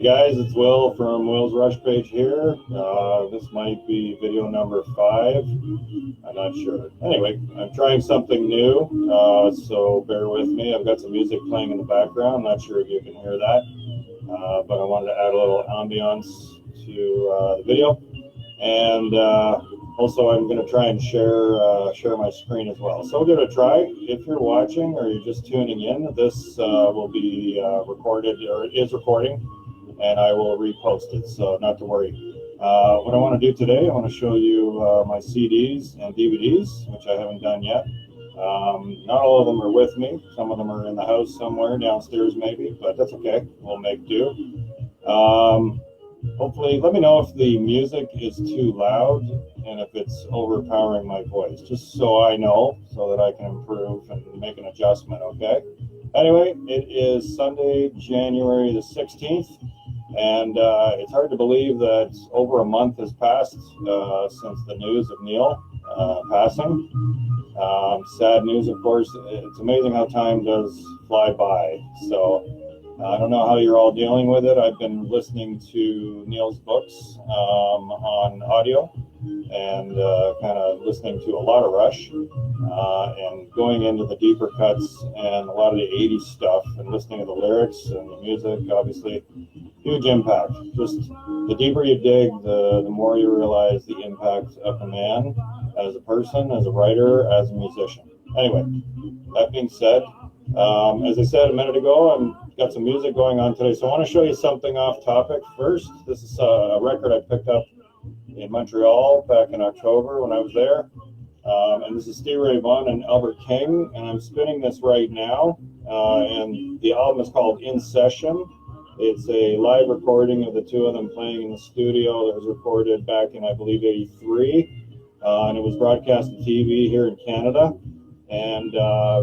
Guys, it's Will from Will's Rush Page here. This might be video number 5. I'm not sure. Anyway, I'm trying something new, so bear with me. I've got some music playing in the background. I'm not sure if you can hear that, but I wanted to add a little ambiance to the video. And also, I'm going to try and share my screen as well. So we'll give it a try. If you're watching or you're just tuning in, this will be recorded, or it is recording, and I will repost it, so not to worry. What I want to do today, I want to show you my CDs and DVDs, which I haven't done yet. Not all of them are with me. Some of them are in the house somewhere, downstairs maybe, but that's okay. We'll make do. Hopefully, let me know if the music is too loud and if it's overpowering my voice, just so I know, so that I can improve and make an adjustment, okay? Anyway, it is Sunday, January the 16th. And it's hard to believe that over a month has passed since the news of Neil passing. Sad news, of course. It's amazing how time does fly by. So I don't know how you're all dealing with it. I've been listening to Neil's books on audio and kind of listening to a lot of Rush and going into the deeper cuts and a lot of the 80s stuff and listening to the lyrics and the music, obviously. Huge impact. Just the deeper you dig, the more you realize the impact of a man as a person, as a writer, as a musician. Anyway, that being said, as I said a minute ago, I've got some music going on today, so I want to show you something off topic first. This is a record I picked up in Montreal back in October when I was there. And this is Stevie Ray Vaughan and Albert King, and I'm spinning this right now. And the album is called In Session. It's a live recording of the two of them playing in the studio that was recorded back in, I believe, '83. And it was broadcast on TV here in Canada. And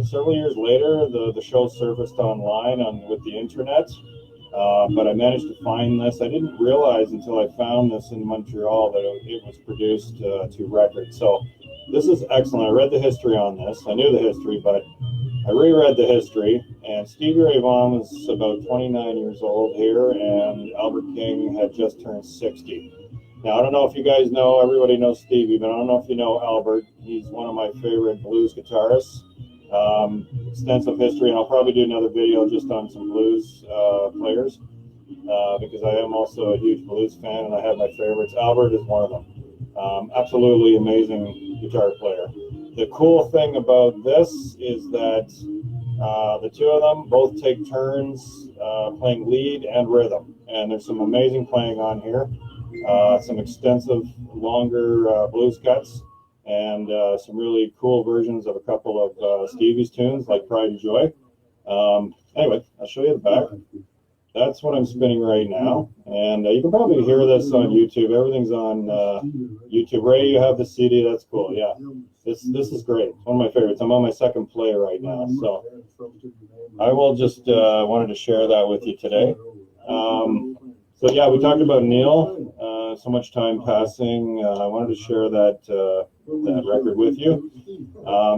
several years later, the show surfaced online with the internet. But I managed to find this. I didn't realize until I found this in Montreal that it was produced to record. So this is excellent. I read the history on this. I knew the history, but I reread the history, and Stevie Ray Vaughan was about 29 years old here, and Albert King had just turned 60. Now, I don't know if you guys know, everybody knows Stevie, but I don't know if you know Albert. He's one of my favorite blues guitarists. Extensive history, and I'll probably do another video just on some blues players, because I am also a huge blues fan, and I have my favorites. Albert is one of them. Absolutely amazing guitar player. The cool thing about this is that the two of them both take turns playing lead and rhythm, and there's some amazing playing on here, some extensive, longer blues cuts, and some really cool versions of a couple of Stevie's tunes, like Pride and Joy. Anyway, I'll show you the back. That's what I'm spinning right now, and you can probably hear this on YouTube. Everything's on YouTube. Ray, you have the CD. That's cool. Yeah, this is great. It's one of my favorites. I'm on my second play right now, so I will just wanted to share that with you today. So yeah, we talked about Neil. So much time passing. I wanted to share that record with you.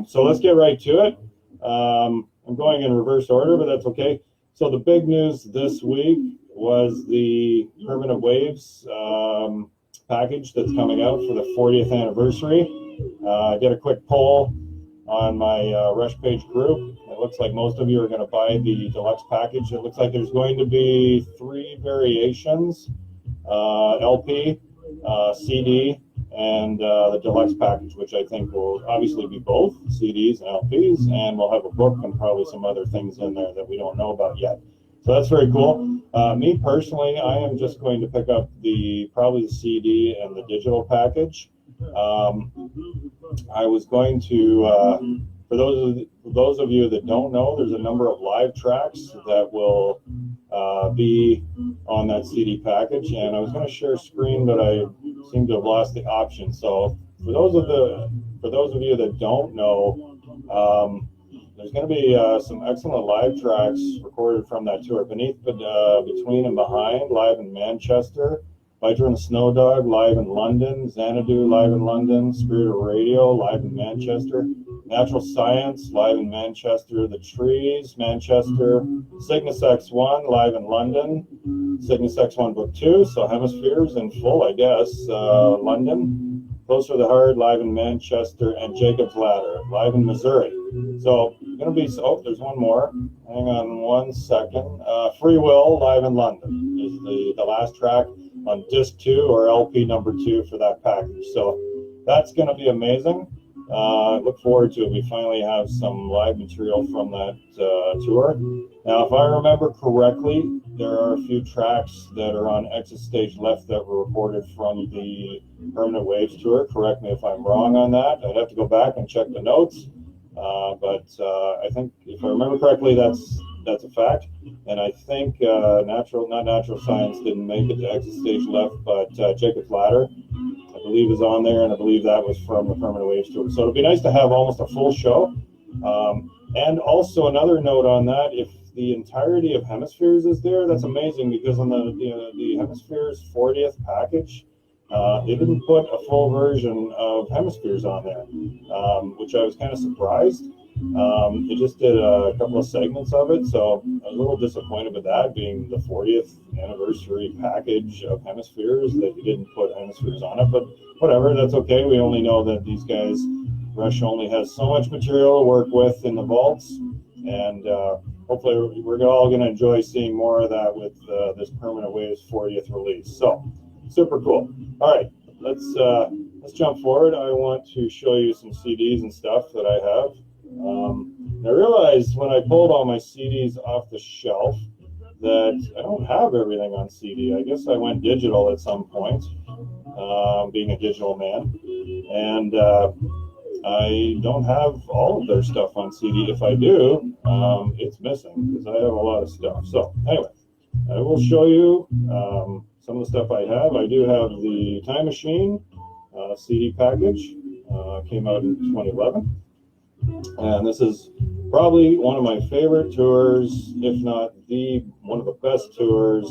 So let's get right to it. I'm going in reverse order, but that's okay. So the big news this week was the Permanent Waves package that's coming out for the 40th anniversary. I did a quick poll on my Rush Page group. It looks like most of you are going to buy the deluxe package. It looks like there's going to be 3 variations, LP, CD, and the deluxe package, which I think will obviously be both CDs and LPs, and we'll have a book and probably some other things in there that we don't know about yet. So that's very cool. Me personally, I am just going to pick up probably the CD and the digital package. I was going to, for those of you that don't know, there's a number of live tracks that will be on that CD package, and I was going to share a screen, but I seem to have lost the option. So for those of you that don't know, there's going to be some excellent live tracks recorded from that tour. Beneath, Between and Behind, live in Manchester. Biter and the Snow Dog, live in London. Xanadu, live in London. Spirit of Radio, live in Manchester. Natural Science, live in Manchester. The Trees, Manchester. Cygnus X1, live in London. Cygnus X1 Book 2, so Hemispheres in full, I guess. London. Closer to the Heart, live in Manchester. And Jacob's Ladder, live in Missouri. So, going to be, oh, there's one more. Hang on one second. Free Will, live in London, is the last track on disc 2 or LP number 2 for that package. So that's going to be amazing. Look forward to it. We finally have some live material from that tour. Now, if I remember correctly, there are a few tracks that are on Exit Stage Left that were recorded from the Permanent Waves tour. Correct me if I'm wrong on that. I'd have to go back and check the notes. But I think, if I remember correctly, that's a fact. And I think not Natural Science didn't make it to Exit Stage Left, but Jacob's Ladder, I believe, is on there, and I believe that was from the Permanent Waves tour. So it'd be nice to have almost a full show. And also another note on that, if the entirety of Hemispheres is there, that's amazing, because on the Hemispheres 40th package, they didn't put a full version of Hemispheres on there, which I was kind of surprised. They just did a couple of segments of it, so I was a little disappointed with that, being the 40th anniversary package of Hemispheres, that you didn't put Hemispheres on it. But whatever, that's okay. We only know that these guys, Rush only has so much material to work with in the vaults, and hopefully we're all going to enjoy seeing more of that with this Permanent Waves 40th release. So super cool. All right, let's jump forward. I want to show you some CDs and stuff that I have. I realized when I pulled all my CDs off the shelf that I don't have everything on CD. I guess I went digital at some point, being a digital man, and I don't have all of their stuff on CD. If I do, it's missing, because I have a lot of stuff. So anyway, I will show you some of the stuff I have. I do have the Time Machine CD package. Came out in 2011. And this is probably one of my favorite tours, if not one of the best tours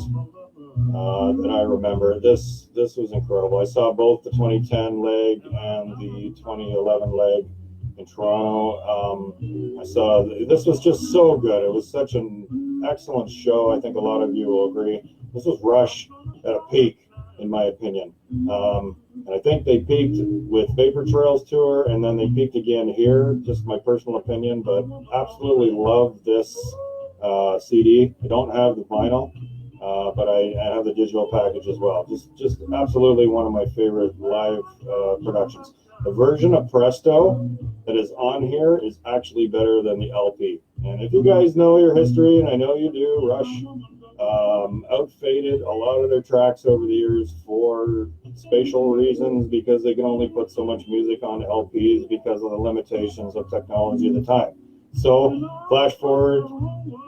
that I remember. This was incredible. I saw both the 2010 leg and the 2011 leg in Toronto. This was just so good. It was such an excellent show. I think a lot of you will agree. This was Rush at a peak, in my opinion. And I think they peaked with Vapor Trails tour, and then they peaked again here, just my personal opinion, but absolutely love this CD. I don't have the vinyl, but I have the digital package as well. Just absolutely one of my favorite live productions. The version of Presto that is on here is actually better than the LP. And if you guys know your history, and I know you do, Rush outfaded a lot of their tracks over the years for spatial reasons, because they can only put so much music on LPs because of the limitations of technology at the time. So flash forward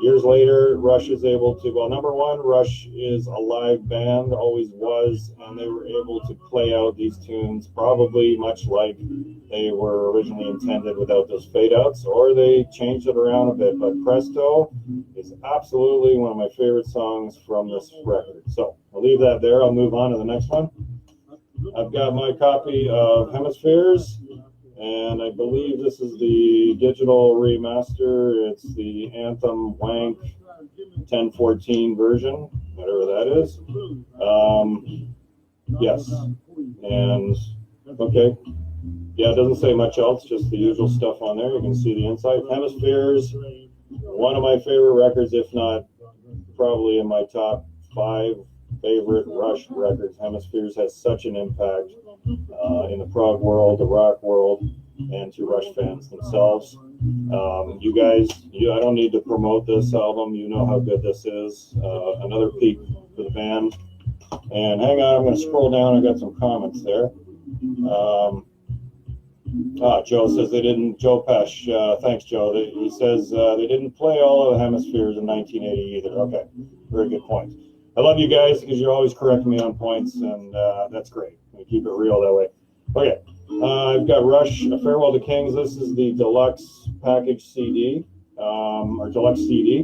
years later, Rush is able to, well, number one, Rush is a live band, always was, and they were able to play out these tunes probably much like they were originally intended without those fade outs, or they changed it around a bit. But Presto is absolutely one of my favorite songs from this record. So I'll leave that there. I'll move on to the next one. I've got my copy of Hemispheres, and I believe this is the digital remaster. It's the Anthem Wank 1014 version, whatever that is. Yes. And, okay. Yeah, it doesn't say much else, just the usual stuff on there. You can see the inside. Hemispheres, one of my favorite records, if not probably in my top 5 favorite Rush records. Hemispheres has such an impact in the prog world, the rock world, and to Rush fans themselves. You guys, I don't need to promote this album. You know how good this is. Another peak for the band. And hang on, I'm going to scroll down. I got some comments there. Joe says they didn't. Joe Pesh, thanks, Joe. He says they didn't play all of the Hemispheres in 1980 either. Okay, very good point. I love you guys because you're always correcting me on points, and that's great. We keep it real that way. Okay, I've got Rush, A Farewell to Kings. This is the deluxe package CD, or deluxe CD.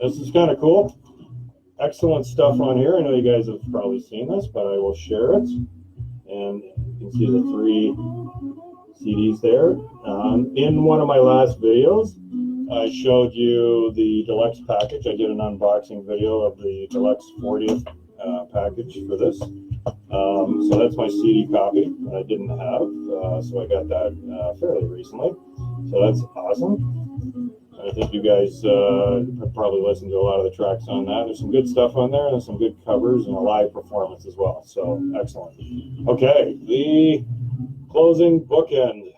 This is kind of cool. excellent stuff on here. I know you guys have probably seen this, but I will share it. And you can see the 3 CDs there. In one of my last videos, I showed you the deluxe package. I did an unboxing video of the deluxe 40th package for this. So that's my CD copy that I didn't have. So I got that fairly recently. So that's awesome. I think you guys have probably listened to a lot of the tracks on that. There's some good stuff on there. There's some good covers and a live performance as well. So excellent. Okay, the closing bookend,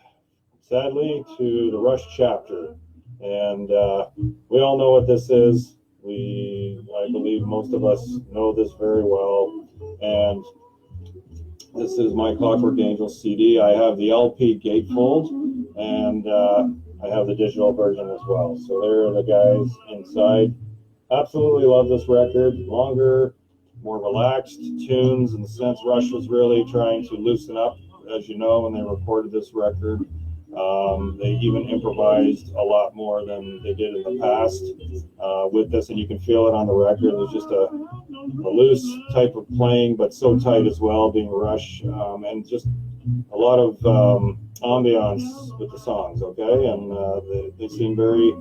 sadly, to the Rush chapter. And we all know what this is. I believe most of us know this very well. And this is my Clockwork Angel CD. I have the LP gatefold, and I have the digital version as well. So there are the guys inside. Absolutely love this record. Longer, more relaxed tunes, in the sense Rush was really trying to loosen up, as you know, when they recorded this record. They even improvised a lot more than they did in the past with this, and you can feel it on the record. There's just a loose type of playing, but so tight as well, being Rush, and just a lot of ambiance with the songs, okay? And they seem very,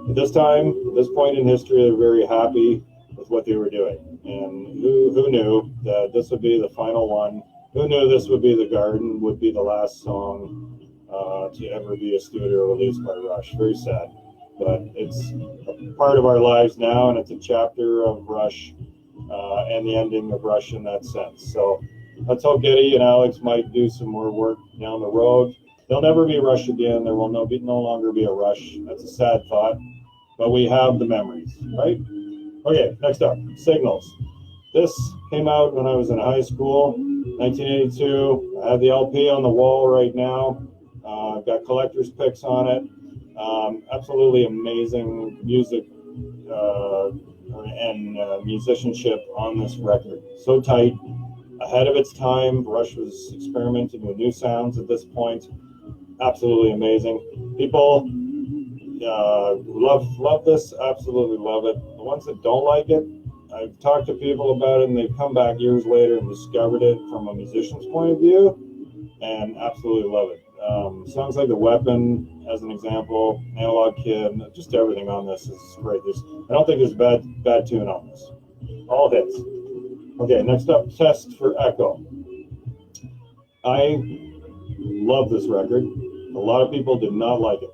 at this time, at this point in history, they're very happy with what they were doing. And who knew that this would be the final one? Who knew this would be The Garden, would be the last song to ever be a studio release by Rush? Very sad, but it's a part of our lives now, and it's a chapter of Rush and the ending of Rush in that sense. So let's hope Geddy and Alex might do some more work down the road. There'll never be Rush again. There will no longer be a Rush. That's a sad thought, but we have the memories, right? Okay, next up, Signals. This came out when I was in high school, 1982. I have the LP on the wall right now. I've got collector's picks on it. Absolutely amazing music and musicianship on this record. So tight, ahead of its time. Rush was experimenting with new sounds at this point. Absolutely amazing. People love this, absolutely love it. The ones that don't like it, I've talked to people about it, and they've come back years later and discovered it from a musician's point of view, and absolutely love it. Songs like The Weapon, as an example, Analog Kid, just everything on this is great. I don't think there's a bad tune on this. All hits. Okay, next up, Test for Echo. I love this record. A lot of people did not like it.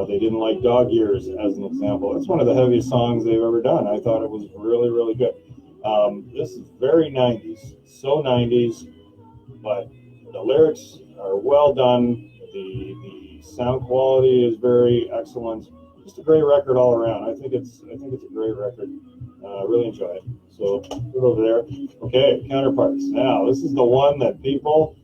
They didn't like Dog Years, as an example. It's one of the heaviest songs they've ever done. I thought it was really, really good. This is very 90s, so 90s, but the lyrics are well done. The sound quality is very excellent. Just a great record all around. I think it's a great record. Really enjoy it. So put it over there. Okay, Counterparts. Now this is the one that people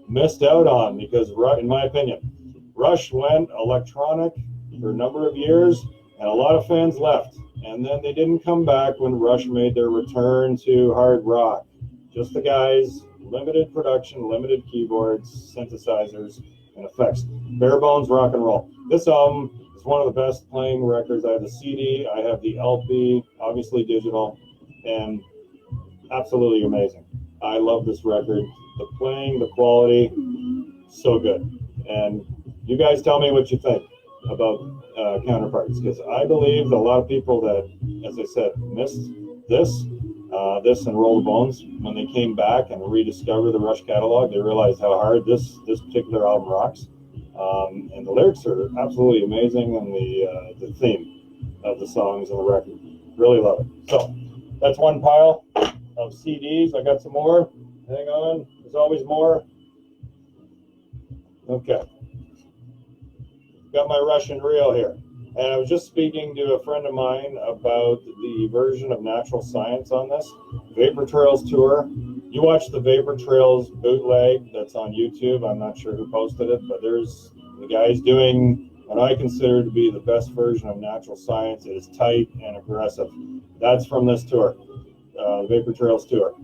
missed out on because, in my opinion, Rush went electronic for a number of years, and a lot of fans left. And then they didn't come back when Rush made their return to hard rock. Just the guys, limited production, limited keyboards, synthesizers, and effects. Bare bones rock and roll. This album is one of the best playing records. I have the CD, I have the LP, obviously digital, and absolutely amazing. I love this record. The playing, the quality, so good. And you guys tell me what you think about Counterparts, because I believe that a lot of people that, as I said, missed this and Roll the Bones, when they came back and rediscovered the Rush catalog, they realized how hard this particular album rocks. And the lyrics are absolutely amazing, and the theme of the songs and the record. Really love it. So that's one pile of CDs. I got some more. Hang on. There's always more. Okay. Got my Russian reel here. And I was just speaking to a friend of mine about the version of Natural Science on this. Vapor Trails Tour. You watch the Vapor Trails bootleg that's on YouTube. I'm not sure who posted it, but there's the guys doing what I consider to be the best version of Natural Science. It is tight and aggressive. That's from this tour, the Vapor Trails Tour.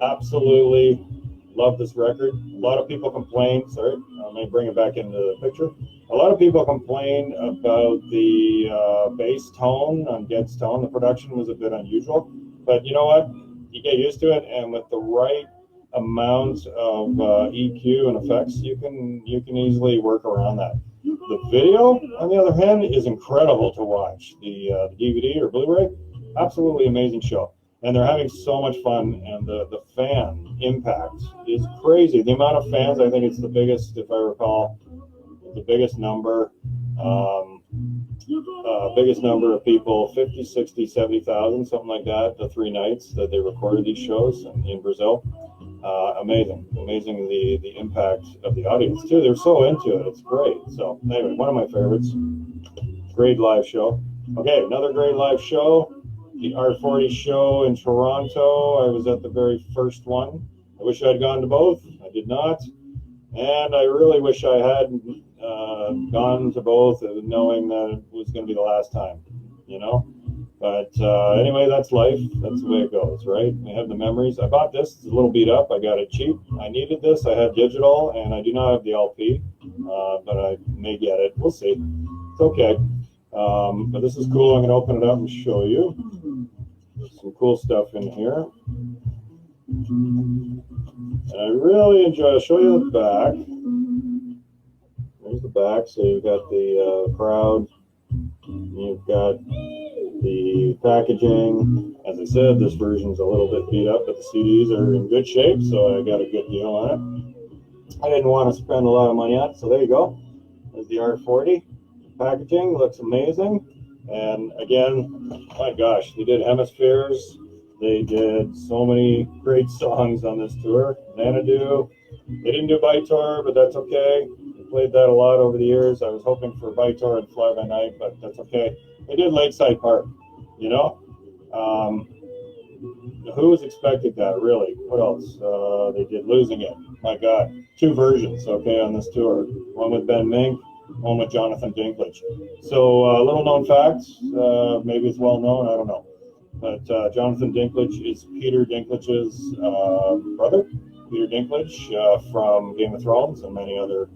Absolutely love this record. A lot of people complain. Sorry, I may bring it back into the picture. A lot of people complained about the bass tone on Get Stone. The production was a bit unusual, but you know what? You get used to it, and with the right amount of EQ and effects, you can easily work around that. The video, on the other hand, is incredible to watch. The DVD or Blu-ray, absolutely amazing show. And they're having so much fun, and the fan impact is crazy. The amount of fans, I think it's the biggest, if I recall, the biggest number of people, 50, 60, 70,000, something like that, the 3 nights that they recorded these shows in Brazil. Amazing the impact of the audience too. They're so into it. It's great. So anyway, one of my favorites. Great live show. Okay, another great live show. The R40 show in Toronto. I was at the very first one. I wish I'd gone to both. I did not. And I really wish I had gone to both, knowing that it was going to be the last time, you know. But anyway, that's life. That's the way it goes, right? I have the memories. I bought this. It's a little beat up. I got it cheap. I needed this. I had digital, and I do not have the LP, but I may get it. We'll see. It's okay. But this is cool. I'm going to open it up and show you. There's some cool stuff in here. And I really enjoy it. I'll show you the back. There's the back. So you've got the crowd. You've got the packaging. As I said, this version's a little bit beat up, but the CDs are in good shape, so I got a good deal on it. I didn't want to spend a lot of money on it, so there you go. There's the R40. Packaging looks amazing. And again, my gosh, they did Hemispheres. They did so many great songs on this tour. Xanadu. They didn't do Bytor, but that's okay. They played that a lot over the years. I was hoping for Bytor and Fly By Night, but that's okay. They did Lakeside Park, you know? Who was expecting that, really? What else? They did Losing It. My God. 2 versions, okay, on this tour. One with Ben Mink, one with Jonathan Dinklage. So, little known facts. Maybe it's well known, I don't know. But Jonathan Dinklage is Peter Dinklage's brother. Peter Dinklage from Game of Thrones and many other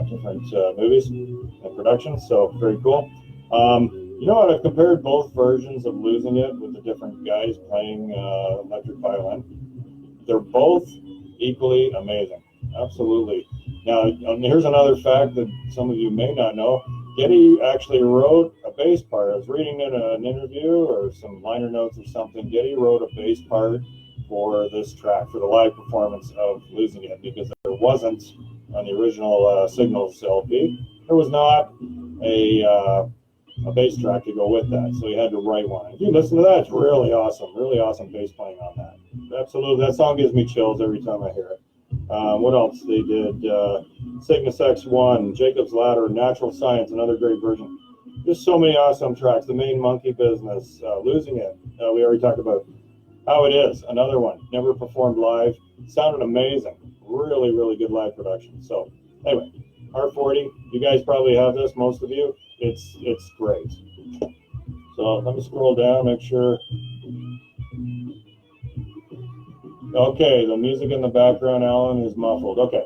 different movies and productions. So, very cool. You know what? I've compared both versions of Losing It with the different guys playing electric violin. They're both equally amazing. Absolutely. Now, here's another fact that some of you may not know. Geddy actually wrote a bass part. I was reading in an interview or some liner notes or something. Geddy wrote a bass part for this track, for the live performance of Losing It, because there wasn't, on the original Signals LP, there was not a bass track to go with that, so he had to write one. If you listen to that, it's really awesome bass playing on that. Absolutely, that song gives me chills every time I hear it. What else? They did Cygnus X1, Jacob's Ladder, Natural Science, another great version. Just so many awesome tracks. The Main Monkey Business, Losing It, we already talked about. How It Is, another one. Never performed live. Sounded amazing. Really good live production. So anyway, R40, you guys probably have this, most of you. It's great. So let me scroll down, make sure. Okay, the music in the background, Alan, is muffled. Okay.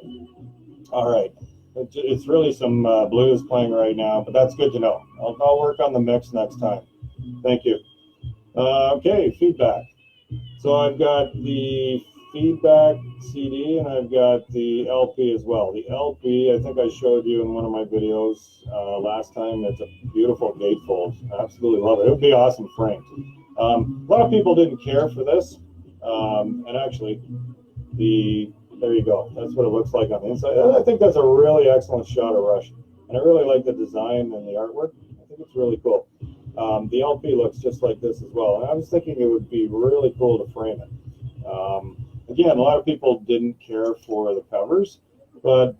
All right. It's really some blues playing right now, but that's good to know. I'll work on the mix next time. Thank you. Okay, feedback. So I've got the feedback CD and I've got the LP as well. The LP, I think I showed you in one of my videos last time. It's a beautiful gatefold. I absolutely love it. It would be awesome framed. A lot of people didn't care for this. And actually, there you go. That's what it looks like on the inside. And I think that's a really excellent shot of Rush. And I really like the design and the artwork. I think it's really cool. The LP looks just like this as well. And I was thinking it would be really cool to frame it. Again, a lot of people didn't care for the covers, but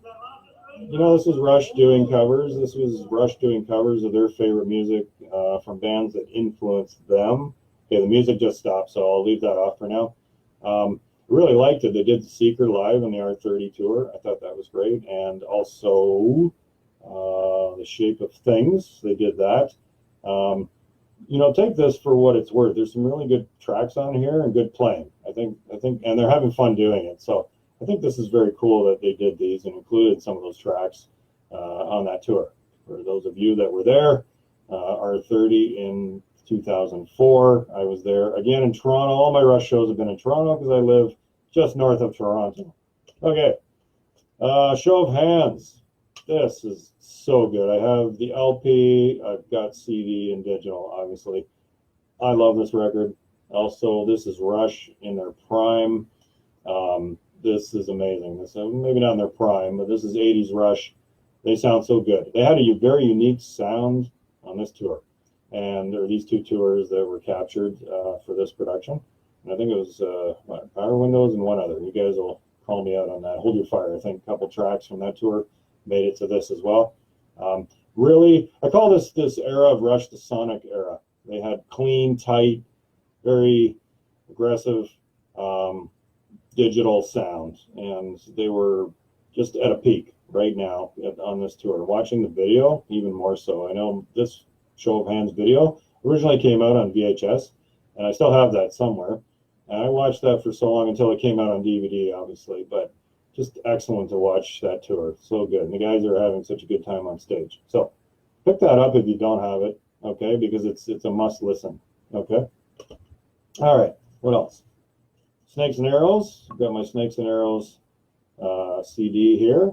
you know, this was Rush doing covers. This was Rush doing covers of their favorite music from bands that influenced them. Okay, the music just stopped, so I'll leave that off for now. Really liked it. They did The Seeker live on the R30 tour. I thought that was great. And also The Shape of Things. They did that. You know, take this for what it's worth. There's some really good tracks on here and good playing. I think, and they're having fun doing it. So I think this is very cool that they did these and included some of those tracks. on that tour. For those of you that were there, R30 in 2004, I was there again in Toronto. All my Rush shows have been in Toronto because I live just north of Toronto. Okay, show of hands. This is so good. I have the LP, I've got CD and digital, obviously. I love this record. Also, this is Rush in their prime. This is amazing. This maybe not in their prime, but this is 80s Rush. They sound so good. They had a very unique sound on this tour, and there are these two tours that were captured for this production. And I think it was Power Windows and one other. You guys will call me out on that. Hold Your Fire. I think a couple tracks from that tour made it to this as well. Really, I call this era of Rush the Sonic era. They had clean, tight, very aggressive digital sound, and they were just at a peak right now on this tour. Watching the video, even more so. I know this Show of Hands video originally came out on VHS, and I still have that somewhere. And I watched that for so long until it came out on DVD, obviously, but just excellent to watch that tour. So good. And the guys are having such a good time on stage. So pick that up if you don't have it, okay, because it's a must listen, okay? All right, what else? Snakes and Arrows. I've got my Snakes and Arrows CD here.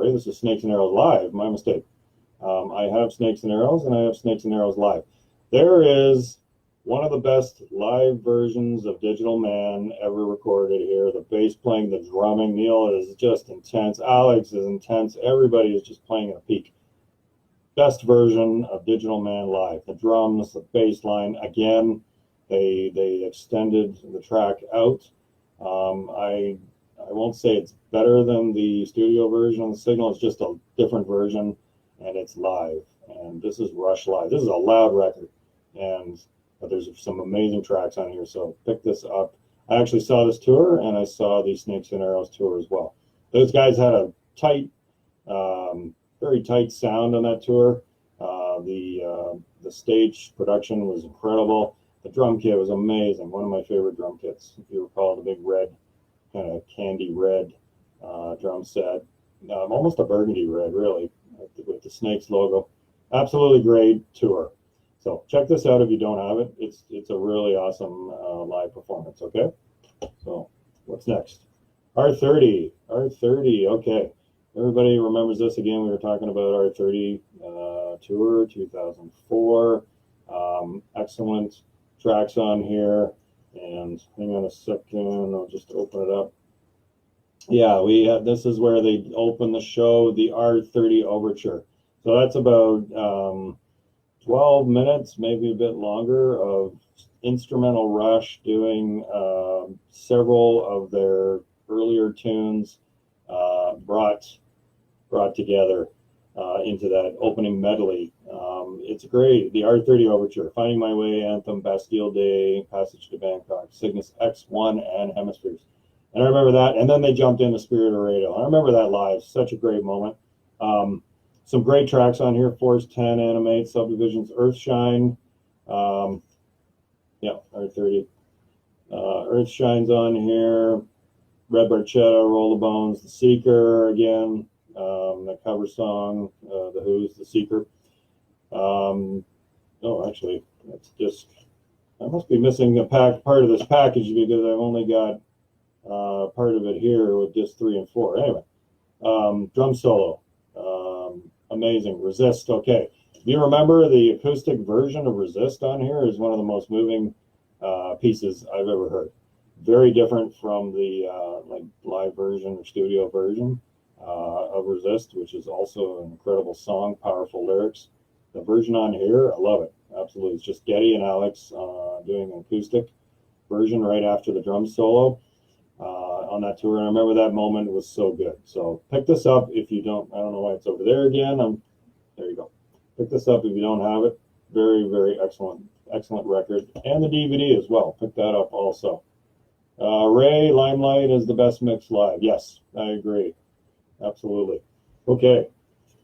This is Snakes and Arrows Live, my mistake. I have Snakes and Arrows, and I have Snakes and Arrows Live. There is one of the best live versions of Digital Man ever recorded here. The bass playing, the drumming. Neil is just intense. Alex is intense. Everybody is just playing at a peak. Best version of Digital Man live. The drums, the bass line. Again, they extended the track out. I won't say it's better than the studio version on the Signal. It's just a different version, and it's live. And this is Rush live. This is a loud record, but there's some amazing tracks on here. So pick this up. I actually saw this tour, and I saw the Snakes and Arrows tour as well. Those guys had a tight, very tight sound on that tour. The stage production was incredible. The drum kit was amazing. One of my favorite drum kits. If you recall, the big red, kind of candy red drum set. Almost a burgundy red, really, with the Snakes logo. Absolutely great tour. So check this out if you don't have it. It's a really awesome live performance, okay? So what's next? R30. R30, okay. Everybody remembers this again. We were talking about R30 tour, 2004. Excellent tracks on here. And hang on a second, I'll just open it up. Yeah, this is where they open the show, the R30 Overture. So that's about 12 minutes, maybe a bit longer, of instrumental Rush doing several of their earlier tunes brought together into that opening medley. It's great. The R30 Overture, Finding My Way, Anthem, Bastille Day, Passage to Bangkok, Cygnus X1, and Hemispheres. And I remember that. And then they jumped into Spirit of Radio. I remember that live. Such a great moment. Some great tracks on here. Force 10, Animate, Subdivisions, Earthshine. Yeah, R30. Earthshine's on here. Red Barchetta, Roll the Bones, The Seeker again. The cover song, The Who's, The Seeker. Actually, that's just, I must be missing a part of this package because I've only got part of it here with disc 3 and 4. Anyway, drum solo. Amazing. Resist, okay. Do you remember the acoustic version of Resist on here is one of the most moving pieces I've ever heard. Very different from the live version or studio version of Resist, which is also an incredible song, powerful lyrics. The version on here, I love it. Absolutely. It's just Geddy and Alex doing an acoustic version right after the drum solo on that tour. And I remember that moment was so good. So pick this up if you don't. I don't know why it's over there again. There you go. Pick this up if you don't have it. Very, very excellent record. And the DVD as well. Pick that up also. Ray, Limelight is the best mix live. Yes, I agree. Absolutely. Okay.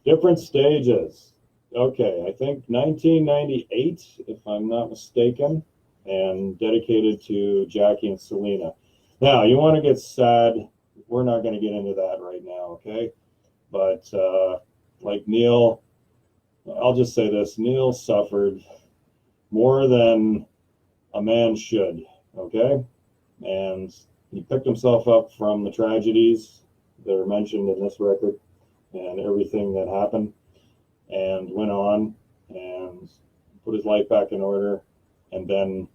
Different stages. Okay, I think 1998, if I'm not mistaken, and dedicated to Jackie and Selena. Now, you want to get sad. We're not going to get into that right now, okay? But like Neil, I'll just say this: Neil suffered more than a man should. Okay, and he picked himself up from the tragedies that are mentioned in this record and everything that happened, and went on and put his life back in order, and then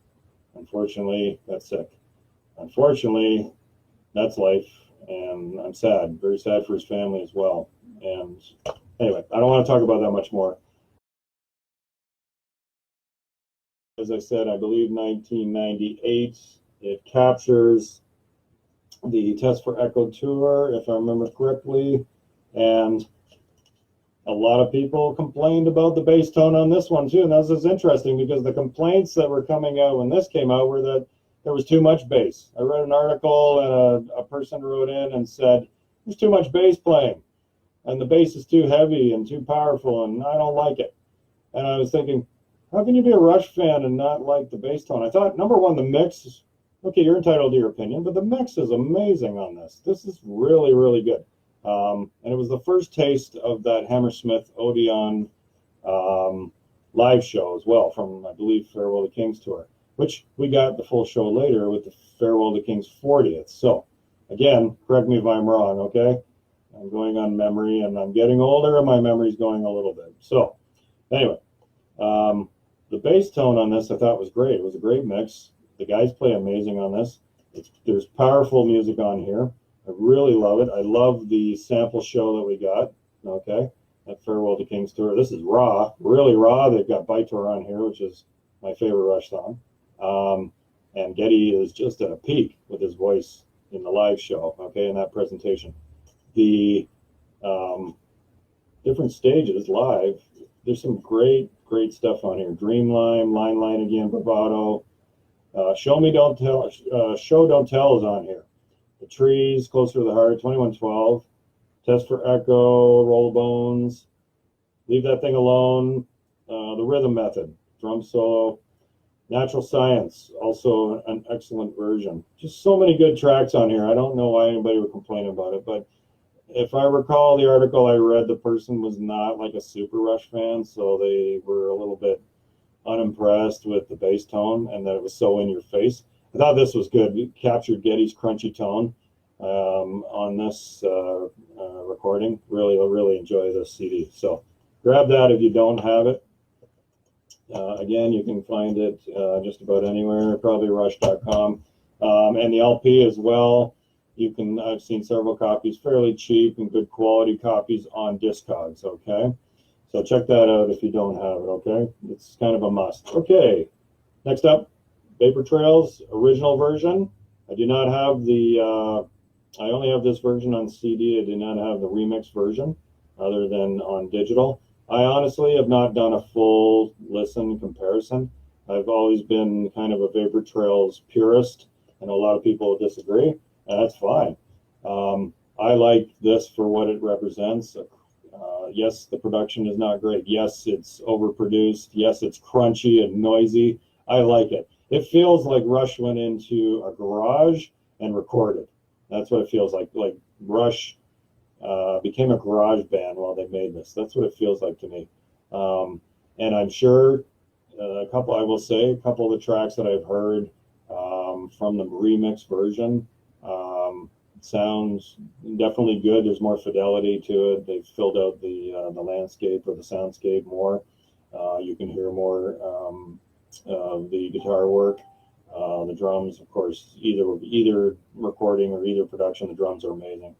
unfortunately got sick. Unfortunately, that's life, and I'm sad, very sad for his family as well. And anyway, I don't want to talk about that much more. As I said, I believe 1998, it captures the Test for Echo tour, if I remember correctly, and a lot of people complained about the bass tone on this one too, and this is interesting because the complaints that were coming out when this came out were that there was too much bass. I read an article and a person wrote in and said, there's too much bass playing, and the bass is too heavy and too powerful, and I don't like it. And I was thinking, how can you be a Rush fan and not like the bass tone? I thought, number one, the mix, okay, you're entitled to your opinion, but the mix is amazing on this. This is really, really good. And it was the first taste of that Hammersmith Odeon live show as well from, I believe, Farewell to Kings tour, which we got the full show later with the Farewell to Kings 40th. So, again, correct me if I'm wrong, okay? I'm going on memory, and I'm getting older, and my memory's going a little bit. So, anyway, the bass tone on this I thought was great. It was a great mix. The guys play amazing on this. There's powerful music on here. I really love it. I love the sample show that we got, okay, at Farewell to Kings tour. This is raw, really raw. They've got Bytor on here, which is my favorite Rush song. And Geddy is just at a peak with his voice in the live show, okay, in that presentation. The different stages live, there's some great stuff on here. Dreamline, Line again, Bravado. Show Don't Tell is on here. The Trees, Closer to the Heart, 2112, Test for Echo, Roll Bones, Leave That Thing Alone, The Rhythm Method, drum solo, Natural Science, also an excellent version. Just so many good tracks on here. I don't know why anybody would complain about it, but if I recall the article I read, the person was not like a super Rush fan, so they were a little bit unimpressed with the bass tone and that it was so in your face. I thought this was good. It captured Geddy's crunchy tone on this recording. Really enjoy this CD. So grab that if you don't have it. Again, you can find it just about anywhere, probably rush.com. And the LP as well. I've seen several copies, fairly cheap and good quality copies on Discogs, okay? So check that out if you don't have it, okay? It's kind of a must. Okay, next up, Vapor Trails original version. I do not have I only have this version on CD. I do not have the remix version other than on digital. I honestly have not done a full listen comparison. I've always been kind of a Vapor Trails purist, and a lot of people disagree, and that's fine. I like this for what it represents. Yes, the production is not great. Yes, it's overproduced. Yes, it's crunchy and noisy. I like it. It feels like Rush went into a garage and recorded. That's what it feels like. Like Rush became a garage band while they made this. That's what it feels like to me. And I'm sure a couple of the tracks that I've heard from the remix version sounds definitely good. There's more fidelity to it. They've filled out the landscape or the soundscape more. You can hear more of the guitar work. The drums, of course, either recording or either production, the drums are amazing.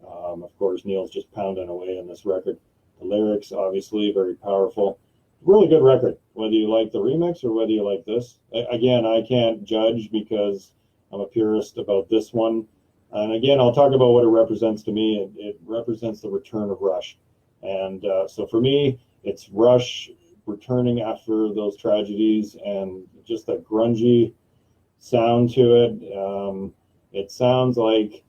Of course, Neil's just pounding away on this record. The lyrics, obviously, very powerful. Really good record, whether you like the remix or whether you like this. Again, I can't judge because I'm a purist about this one. And again, I'll talk about what it represents to me. It represents the return of Rush. And so for me, it's Rush returning after those tragedies and just a grungy sound to it. It sounds like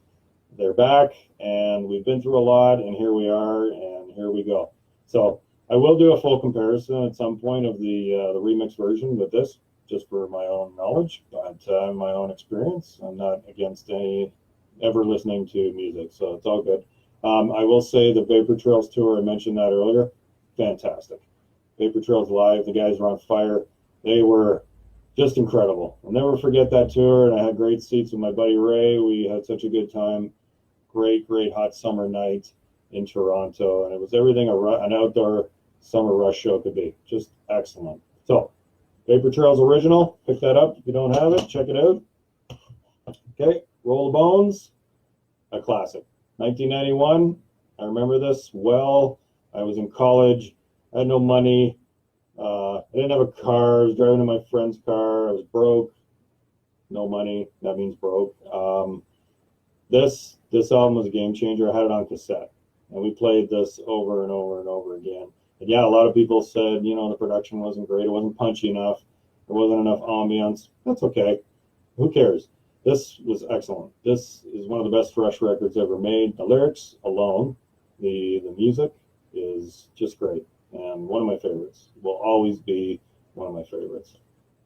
they're back and we've been through a lot and here we are and here we go. So I will do a full comparison at some point of the remix version with this, just for my own knowledge, but my own experience. I'm not against any ever listening to music, so it's all good. I will say the Vapor Trails tour, I mentioned that earlier, fantastic. Vapor Trails Live, the guys were on fire. They were just incredible. I'll never forget that tour, and I had great seats with my buddy Ray. We had such a good time. Great, great hot summer night in Toronto, and it was everything an outdoor summer Rush show could be. Just excellent. So, Vapor Trails original, pick that up. If you don't have it, check it out. Okay, Roll the Bones, a classic. 1991, I remember this well. I was in college. I had no money. I didn't have a car. I was driving in my friend's car. I was broke. No money. That means broke. This album was a game changer. I had it on cassette, and we played this over and over and over again. And yeah, a lot of people said, you know, the production wasn't great. It wasn't punchy enough. There wasn't enough ambience. That's okay. Who cares? This was excellent. This is one of the best Rush records ever made. The lyrics alone, the music is just great, and one of my favorites. Will always be one of my favorites.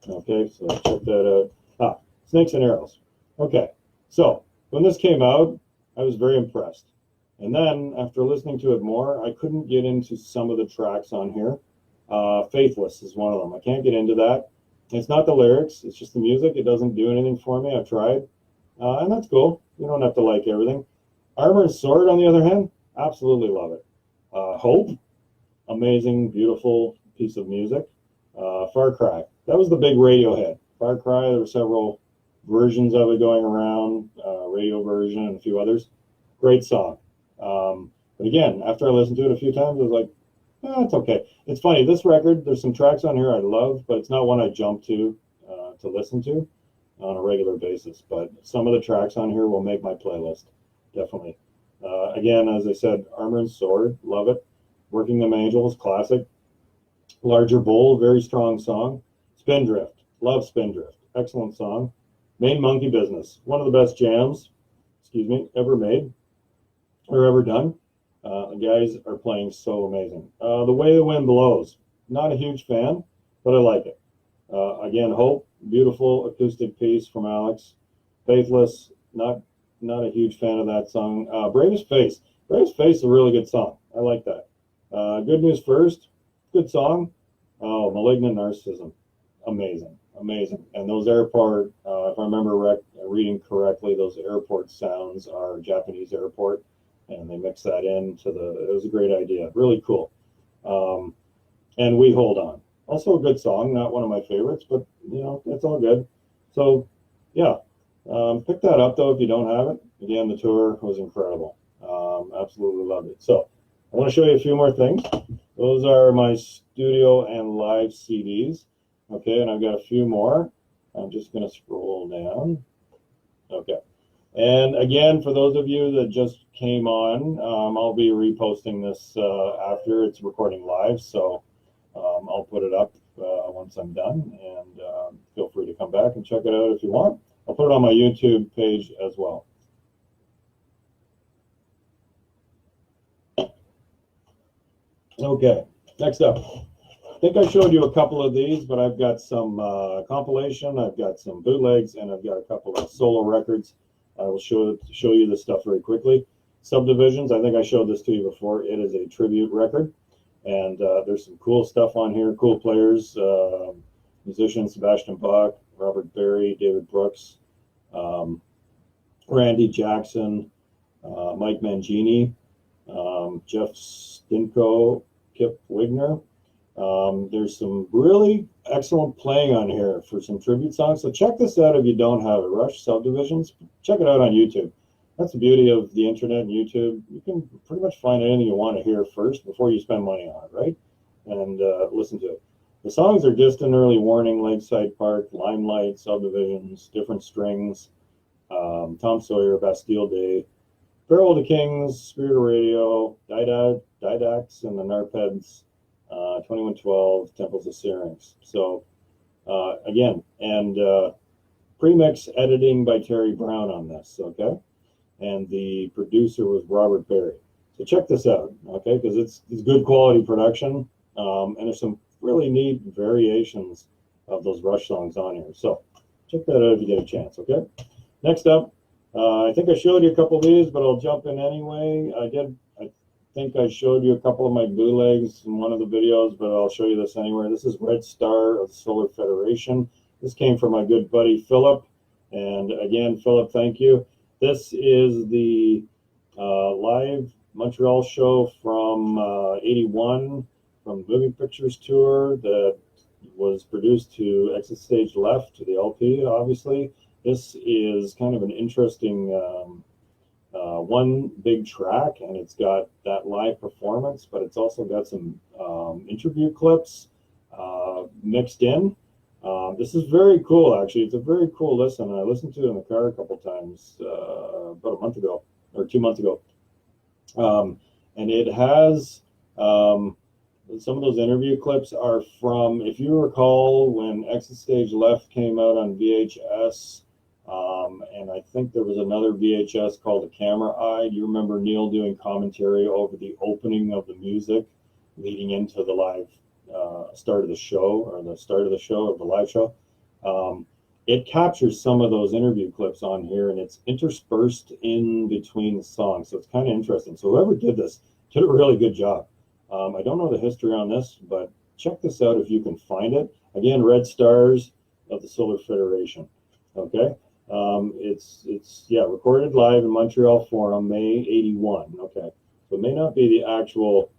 Okay, so check that out. Snakes and Arrows. Okay, so when this came out, I was very impressed. And then after listening to it more, I couldn't get into some of the tracks on here. Faithless is one of them. I can't get into that. It's not the lyrics, it's just the music. It doesn't do anything for me. I've tried. And that's cool. You don't have to like everything. Armor and Sword, on the other hand, absolutely love it. Hope, amazing, beautiful piece of music. Far Cry, that was the big radio hit. Far Cry, there were several versions of it going around, radio version and a few others. Great song. But again, after I listened to it a few times, I was like, oh, it's okay. It's funny, this record, there's some tracks on here I love, but it's not one I jump to listen to on a regular basis. But some of the tracks on here will make my playlist, definitely. Again, as I said, Armor and Sword, love it. Working Them Angels, classic. Larger Bowl, very strong song. Spindrift, love Spindrift, excellent song. Main Monkey Business, one of the best jams, ever made or ever done. The guys are playing so amazing. The Way the Wind Blows, not a huge fan, but I like it. Again, Hope, beautiful acoustic piece from Alex. Faithless, not a huge fan of that song. Bravest Face is a really good song. I like that. Good News First, good song. Oh, Malignant Narcissism, amazing. And those airport, if I remember reading correctly, those airport sounds are Japanese airport, and they mix that into it was a great idea, really cool. And We Hold On, also a good song, not one of my favorites, but you know, it's all good. So yeah, pick that up though if you don't have it. Again, the tour was incredible. Absolutely loved it. So I want to show you a few more things. Those are my studio and live CDs. Okay, and I've got a few more. I'm just going to scroll down. Okay. And again, for those of you that just came on, I'll be reposting this after it's recording live. So I'll put it up once I'm done. And feel free to come back and check it out if you want. I'll put it on my YouTube page as well. Okay, next up. I think I showed you a couple of these, but I've got some compilation, I've got some bootlegs, and I've got a couple of solo records. I will show you this stuff very quickly. Subdivisions, I think I showed this to you before. It is a tribute record, and there's some cool stuff on here, cool players, musicians, Sebastian Bach, Robert Berry, David Brooks, Randy Jackson, Mike Mangini, Jeff Stinko, Kip Wigner. There's some really excellent playing on here for some tribute songs. So check this out if you don't have it. Rush Subdivisions, check it out on YouTube. That's the beauty of the internet and YouTube. You can pretty much find anything you want to hear first before you spend money on it, right? And listen to it. The songs are Distant Early Warning, Lakeside Park, Limelight, Subdivisions, Different Strings, Tom Sawyer, Bastille Day, Farewell to Kings, Spirit of Radio, Didax and the Narpeds, 2112, Temples of Syrinx. So again, and premix editing by Terry Brown on this, okay? And the producer was Robert Berry. So check this out, okay? Because it's good quality production, and there's some really neat variations of those Rush songs on here. So check that out if you get a chance, okay? Next up, I think I showed you a couple of these, but I'll jump in anyway. I think I showed you a couple of my bootlegs in one of the videos, but I'll show you this anyway. This is Red Star of the Solar Federation. This came from my good buddy Philip. And again, Philip, thank you. This is the live Montreal show from 81, from the Moving Pictures Tour that was produced to Exit Stage Left, to the LP, obviously. This is kind of an interesting one big track, and it's got that live performance, but it's also got some interview clips mixed in. This is very cool, actually. It's a very cool listen. I listened to it in the car a couple times about a month ago or 2 months ago. And it has some of those interview clips are from, if you recall, when Exit Stage Left came out on VHS, and I think there was another VHS called The Camera Eye. Do you remember Neil doing commentary over the opening of the music leading into the live start of the show, or the start of the show, of the live show? It captures some of those interview clips on here, and it's interspersed in between the songs. So it's kind of interesting. So whoever did this did a really good job. I don't know the history on this, but check this out if you can find it. Again, Red Stars of the Solar Federation. Okay. It's recorded live in Montreal Forum, May 81. Okay. So it may not be the actual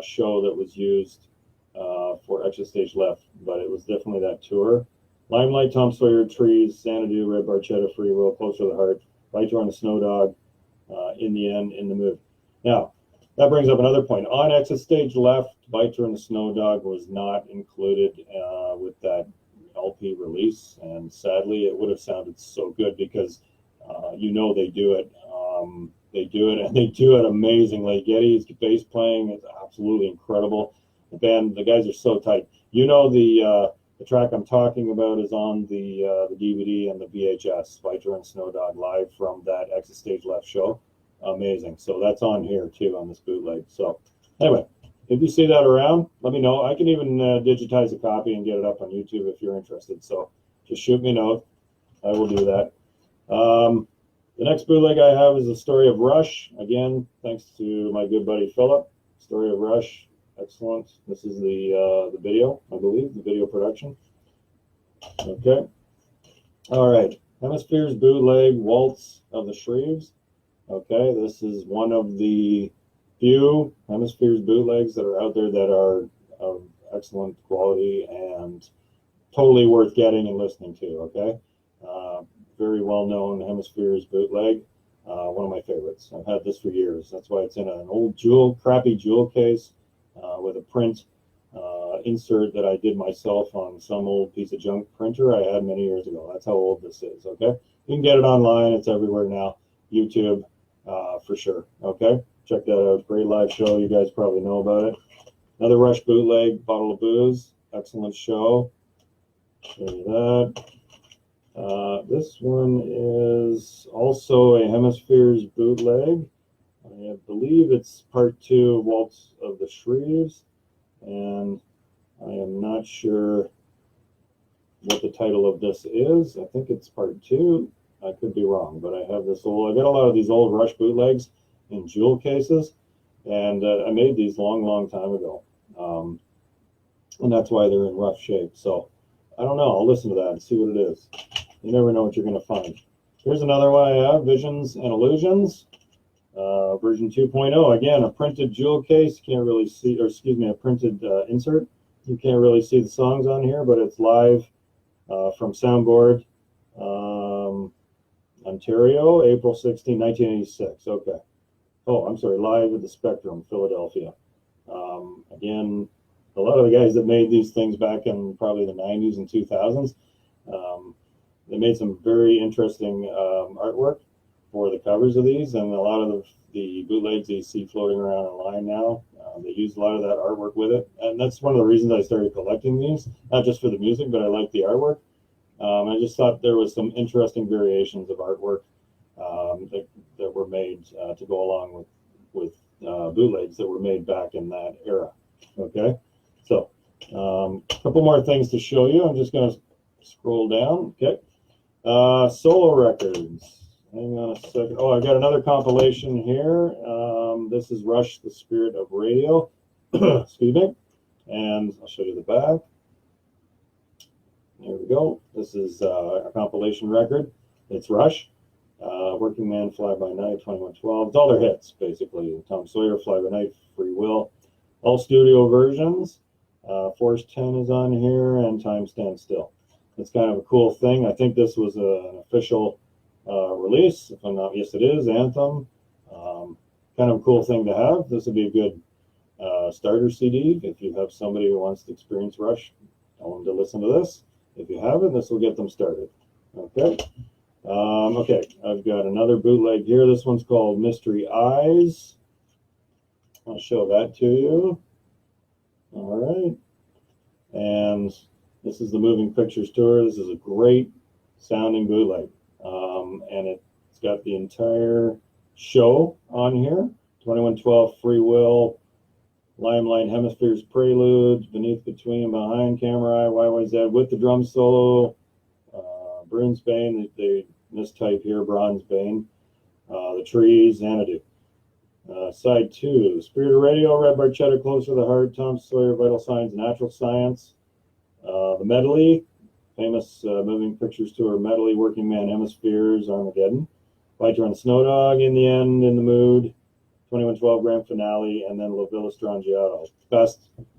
show that was used for Exit Stage Left, but it was definitely that tour. Limelight, Tom Sawyer, Trees, Xanadu, Red Barchetta, Free Will, Closer to the Heart, Vitor and the Snow Dog, In the End, In the Mood. Now, that brings up another point. On Exit Stage Left, Vitor and the Snow Dog was not included with that LP release, and sadly, it would have sounded so good because you know they do it. They do it, and they do it amazingly. Geddy's bass playing is absolutely incredible. The band, the guys are so tight. You know, the track I'm talking about is on the DVD and the VHS, Vitor and Snow Dog live from that Exit Stage Left show. Amazing. So that's on here too, on this bootleg. So anyway, if you see that around, let me know. I can even digitize a copy and get it up on YouTube if you're interested. So just shoot me a note. I will do that. The next bootleg I have is the Story of Rush. Again, thanks to my good buddy Philip. Story of Rush, excellent. This is the video, I believe, the video production. Okay. All right. Hemispheres bootleg, Waltz of the Shreves. Okay, this is one of the few Hemispheres bootlegs that are out there that are of excellent quality and totally worth getting and listening to. Okay, very well known Hemispheres bootleg, one of my favorites. I've had this for years. That's why it's in an old crappy jewel case with a print insert that I did myself on some old piece of junk printer I had many years ago. That's how old this is. Okay, you can get it online. It's everywhere now. YouTube. For sure. Okay, check that out. Great live show. You guys probably know about it. Another Rush bootleg, Bottle of Booze. Excellent show. Show you that. This one is also a Hemispheres bootleg. I believe it's part 2 of Waltz of the Shreves, and I am not sure what the title of this is. I think it's part 2. I could be wrong, but I have this old, I got a lot of these old Rush bootlegs in jewel cases, and I made these long time ago. And that's why they're in rough shape. So I don't know. I'll listen to that and see what it is. You never know what you're going to find. Here's another one I have, Visions and Illusions, version 2.0. Again, a printed jewel case. Can't really see, or excuse me, a printed insert. You can't really see the songs on here, but it's live from Soundboard. Ontario, April 16, 1986. Okay. Oh, I'm sorry, live at the Spectrum, Philadelphia. Again, a lot of the guys that made these things back in probably the 90s and 2000s, they made some very interesting artwork for the covers of these, and a lot of the bootlegs you see floating around online now, they use a lot of that artwork with it. And that's one of the reasons I started collecting these, not just for the music, but I like the artwork. I just thought there was some interesting variations of artwork that were made to go along with bootlegs that were made back in that era. Okay, so a couple more things to show you. I'm just going to scroll down. Okay, solo records. Hang on a second. Oh, I've got another compilation here. This is Rush, the Spirit of Radio. Excuse me. And I'll show you the back. There we go. This is a compilation record. It's Rush. Working Man, Fly By Night, 2112. It's all their hits, basically. Tom Sawyer, Fly By Night, Free Will. All studio versions. Force 10 is on here, and Time Stands Still. It's kind of a cool thing. I think this was an official release. If I'm not, yes, it is. Anthem. Kind of a cool thing to have. This would be a good starter CD. If you have somebody who wants to experience Rush, tell them to listen to this. If you haven't, this will get them started. Okay. Okay, I've got another bootleg here. This one's called Mystery Eyes. I'll show that to you. All right. And this is the Moving Pictures Tour. This is a great sounding bootleg. And it's got the entire show on here. 2112, Free Will, Limelight, Hemispheres, Prelude, Beneath, Between, Behind, Camera Eye, YYZ, with the drum solo, Bruins Bane, they mistype here, Bronze Bane, The Trees, Xanadu. Side 2, Spirit of Radio, Red Barchetta, Closer to the Heart, Tom Sawyer, Vital Signs, Natural Science, the medley, famous Moving Pictures Tour medley, Working Man, Hemispheres, Armageddon, Fight Run Snow Dog, In the End, In the Mood, 2112 Grand Finale, and then La Villa Strangiato.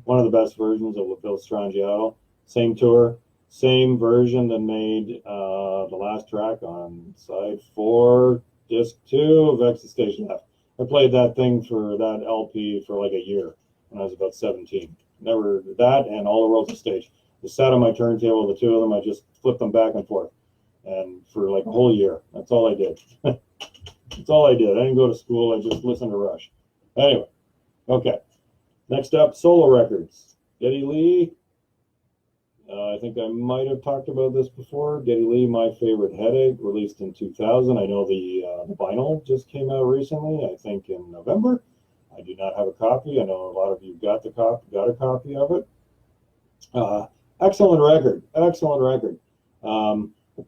One of the best versions of La Villa Strangiato. Same tour, same version that made the last track on side 4, disc 2 of Exit Station F. I played that thing for that LP for like a year when I was about 17. Never that and All the World's a Stage. I sat on my turntable, the two of them, I just flipped them back and forth. And for like a whole year, that's all I did. That's all I did. I didn't go to school, I just listened to Rush. Anyway, okay. Next up, solo records. Geddy Lee. I think I might have talked about this before. Geddy Lee, My Favorite Headache, released in 2000. I know the vinyl just came out recently, I think in November. I do not have a copy. I know a lot of you got a copy of it. Excellent record. Excellent record.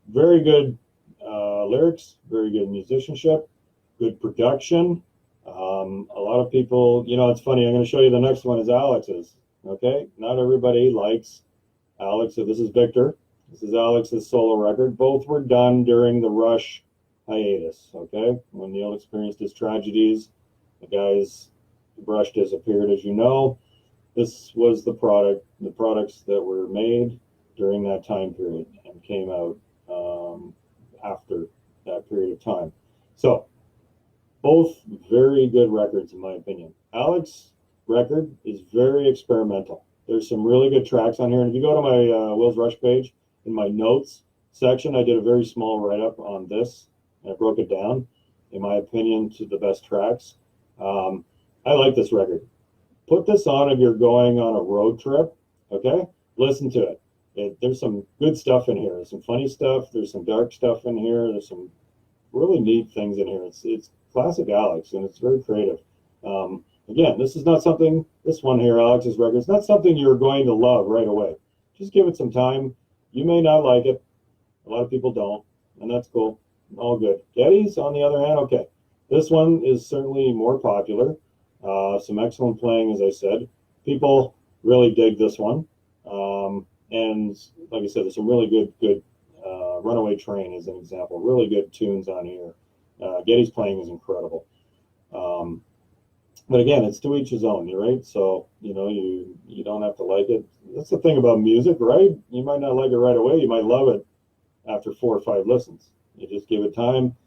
Very good lyrics, very good musicianship, good production. A lot of people, you know, it's funny. I'm going to show you the next one is Alex's. Okay, not everybody likes Alex. So this is Victor. This is Alex's solo record. Both were done during the Rush hiatus. Okay, when Neil experienced his tragedies, the guys' Rush disappeared, as you know. This was the products that were made during that time period and came out after that period of time. So both very good records in my opinion. Alex's record is very experimental. There's some really good tracks on here. And if you go to my Will's Rush page, in my notes section, I did a very small write-up on this. And I broke it down, in my opinion, to the best tracks. I like this record. Put this on if you're going on a road trip, okay? Listen to it. There's some good stuff in here. There's some funny stuff. There's some dark stuff in here. There's some really neat things in here. It's classic Alex, and it's very creative. Again, this is not something, this one here, Alex's record, it's not something you're going to love right away. Just give it some time. You may not like it. A lot of people don't, and that's cool. All good. Geddy's, on the other hand, okay. This one is certainly more popular. Some excellent playing, as I said. People really dig this one. And like I said, there's some really good Runaway Train is an example. Really good tunes on here. Geddy's playing is incredible. But again, it's to each his own, right? So, you know, you don't have to like it. That's the thing about music, right? You might not like it right away. You might love it after 4 or 5 listens. You just give it time.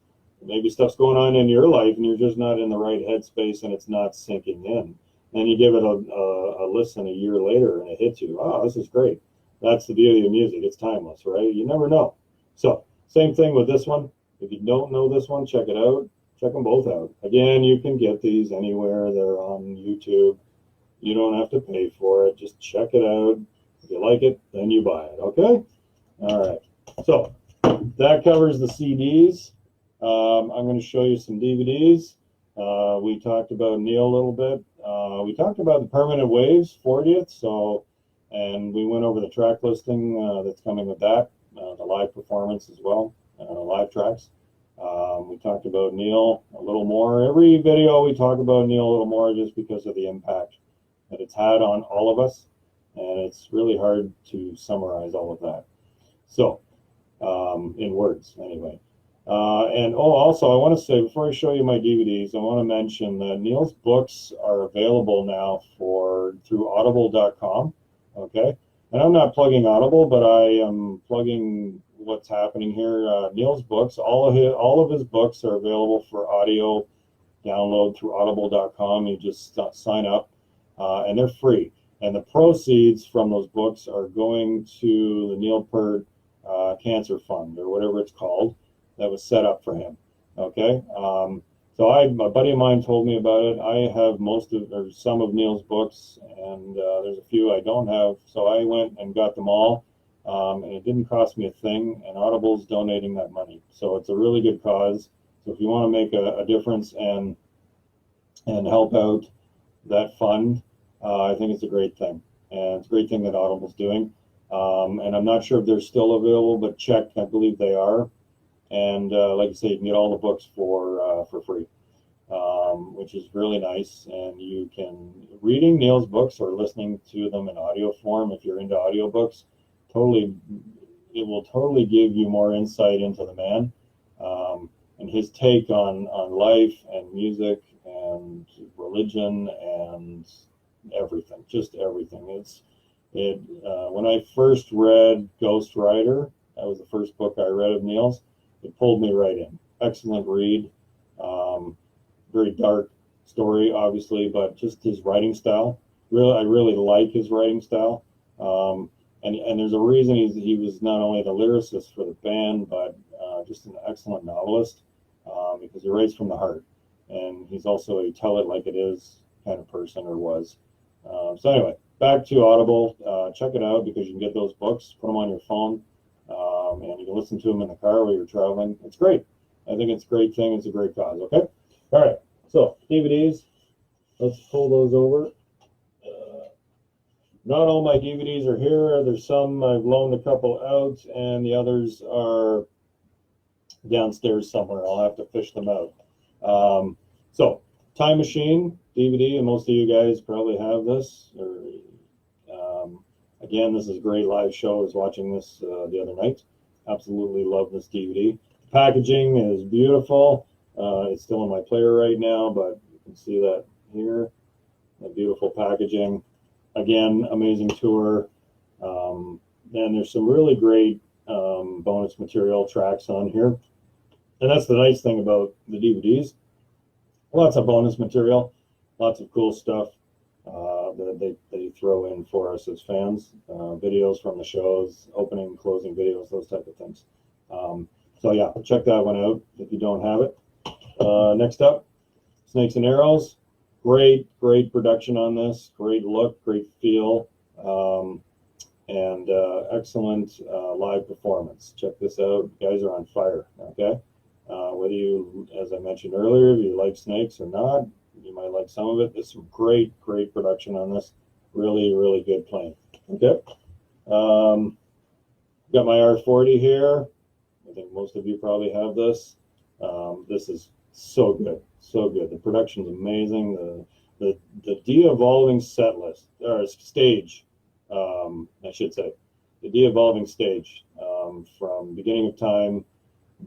Maybe stuff's going on in your life and you're just not in the right headspace and it's not sinking in. And you give it a listen a year later and it hits you. Oh, this is great. That's the beauty of music. It's timeless, right? You never know. So, same thing with this one. If you don't know this one, check it out. Check them both out. Again, you can get these anywhere. They're on YouTube. You don't have to pay for it. Just check it out. If you like it, then you buy it. Okay? All right. So that covers the CDs. I'm going to show you some DVDs. We talked about Neil a little bit. We talked about the Permanent Waves 40th. And we went over the track listing that's coming with that, the live performance as well, live tracks. We talked about Neil a little more. Every video we talk about Neil a little more just because of the impact that it's had on all of us. And it's really hard to summarize all of that. So, in words, anyway. And also, I want to say, before I show you my DVDs, I want to mention that Neil's books are available now through audible.com. Okay? And I'm not plugging Audible, but I am plugging what's happening here. Neil's books, all of his books are available for audio download through audible.com. You just sign up, and they're free. And the proceeds from those books are going to the Neil Peart Cancer Fund, or whatever it's called, that was set up for him. Okay? So a buddy of mine told me about it. I have some of Neil's books, and there's a few I don't have. So I went and got them all, and it didn't cost me a thing, and Audible's donating that money. So it's a really good cause. So if you want to make a difference and help out that fund, I think it's a great thing. And it's a great thing that Audible's doing. And I'm not sure if they're still available, but check, I believe they are. And like I say, you can get all the books for free, which is really nice. And you can, reading Neil's books or listening to them in audio form, if you're into audiobooks, it will totally give you more insight into the man and his take on life and music and religion and everything, just everything. When I first read Ghost Rider, that was the first book I read of Neil's. It pulled me right in. Excellent read. Very dark story, obviously, but just his writing style. I really like his writing style. And there's a reason he was not only the lyricist for the band, but just an excellent novelist, because he writes from the heart. And he's also a tell it like it is kind of person, or was. So anyway, back to Audible. Check it out, because you can get those books, put them on your phone. And you can listen to them in the car while you're traveling. It's great. I think it's a great thing. It's a great cause. Okay. All right. So DVDs. Let's pull those over. Not all my DVDs are here. There's some I've loaned a couple out, and the others are downstairs somewhere. I'll have to fish them out. So Time Machine DVD, and most of you guys probably have this. Again, this is a great live show. I was watching this the other night. Absolutely love this DVD. The packaging is beautiful. It's still in my player right now, but you can see that here. The beautiful packaging. Again, amazing tour. And there's some really great bonus material tracks on here. And that's the nice thing about the DVDs. Lots of bonus material, lots of cool stuff that they throw in for us as fans. Videos from the shows, opening, closing videos, those type of things. So yeah, check that one out if you don't have it. Next up, Snakes and Arrows. Great production on this. Great look, great feel, and excellent live performance. Check this out. You guys are on fire, okay? Whether you, as I mentioned earlier, if you like Snakes or not, you might like some of it. There's some great production on this. Really good playing. Okay. Got my R40 here. I think most of you probably have this. This is so good. The production's amazing. The de-evolving set list, or stage, I should say. The de-evolving stage, from beginning of time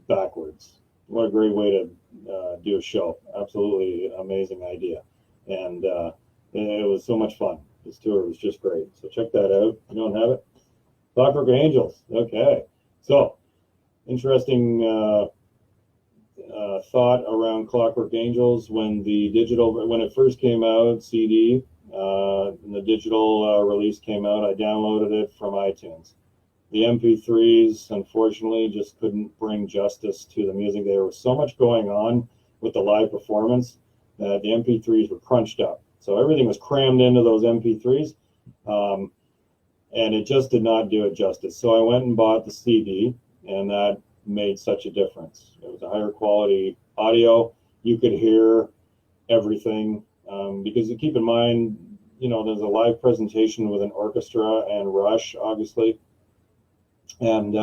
backwards. What a great way to do a show. Absolutely amazing idea. And it was so much fun. This tour was just great. So check that out if you don't have it. Clockwork Angels. Okay. So, interesting thought around Clockwork Angels when it first came out, CD, and the digital release came out, I downloaded it from iTunes. The MP3s, unfortunately, just couldn't bring justice to the music. There was so much going on with the live performance that the MP3s were crunched up. So everything was crammed into those MP3s, and it just did not do it justice. So I went and bought the CD, and that made such a difference. It was a higher quality audio. You could hear everything, because you keep in mind, there's a live presentation with an orchestra and Rush, obviously. And